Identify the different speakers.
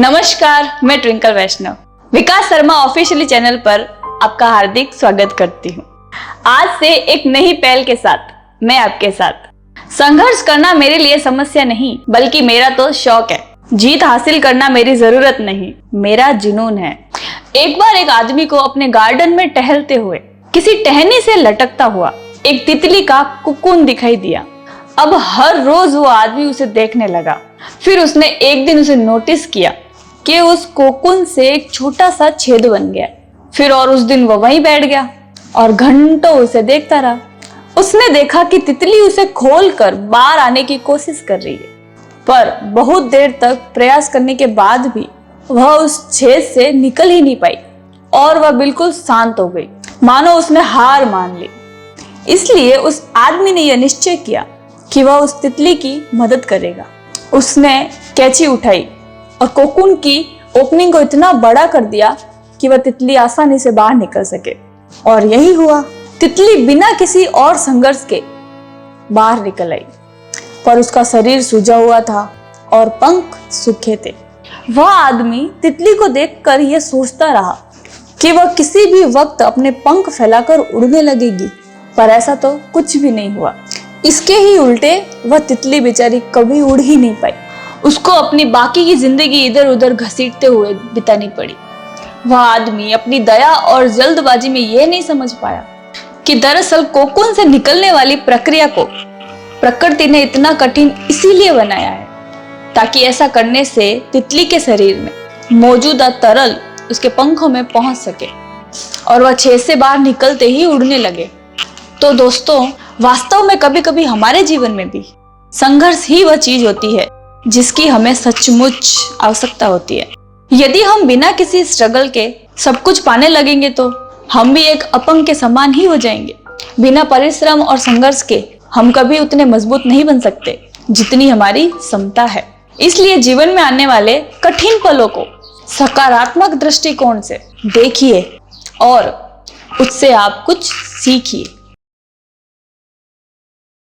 Speaker 1: नमस्कार, मैं ट्विंकल वैष्णव विकास Sharma officially channel पर आपका हार्दिक स्वागत करती हूँ। आज से एक नई पहल के साथ मैं आपके साथ। संघर्ष करना मेरे लिए समस्या नहीं बल्कि मेरा तो शौक है। जीत हासिल करना मेरी जरूरत नहीं, मेरा जुनून है। एक बार एक आदमी को अपने गार्डन में टहलते हुए किसी टहनी से लटकता हुआ एक तितली का कुकून दिखाई दिया। अब हर रोज वो आदमी उसे देखने लगा। फिर उसने एक दिन उसे नोटिस किया कि उस कोकून से एक छोटा सा छेद बन गया। फिर और उस दिन वो वहीं बैठ गया और घंटों उसे देखता रहा। उसने देखा कि तितली उसे खोलकर बाहर आने की कोशिश कर रही है, पर बहुत देर तक प्रयास करने के बाद भी वह उस छेद से निकल ही नहीं पाई और वह बिल्कुल शांत हो गई, मानो उसने हार मान ली। इसलिए उस आदमी ने यह निश्चय किया कि वह उस तितली की मदद करेगा। उसने कैंची उठाई और कोकून की ओपनिंग को इतना बड़ा कर दिया कि वह तितली आसानी से बाहर निकल सके। और यही हुआ। तितली बिना किसी और संघर्ष के बाहर निकल आई, पर उसका शरीर सूजा हुआ था और पंख सूखे थे। वह आदमी तितली को देखकर यह सोचता रहा कि वह किसी भी वक्त अपने पंख फैलाकर उड़ने लगेगी, पर ऐसा तो कुछ भी नहीं हुआ। इसके ही उल्टे वह तितली बेचारी कभी उड़ ही नहीं पाई। उसको अपनी बाकी की जिंदगी इधर उधर घसीटते हुए बितानी पड़ी। वह आदमी अपनी दया और जल्दबाजी में यह नहीं समझ पाया कि दरअसल कोकून से निकलने वाली प्रक्रिया को प्रकृति ने इतना कठिन इसीलिए बनाया है ताकि ऐसा करने से तितली के शरीर में मौजूदा तरल उसके पंखों में पहुंच सके और वह छेद से बाहर निकलते ही उड़ने लगे। तो दोस्तों, वास्तव में कभी कभी हमारे जीवन में भी संघर्ष ही वह चीज होती है जिसकी हमें सचमुच आवश्यकता होती है। यदि हम बिना किसी स्ट्रगल के सब कुछ पाने लगेंगे तो हम भी एक अपंग के समान ही हो जाएंगे। बिना परिश्रम और संघर्ष के हम कभी उतने मजबूत नहीं बन सकते जितनी हमारी क्षमता है। इसलिए जीवन में आने वाले कठिन पलों को सकारात्मक दृष्टिकोण से देखिए और उससे आप कुछ सीखिए।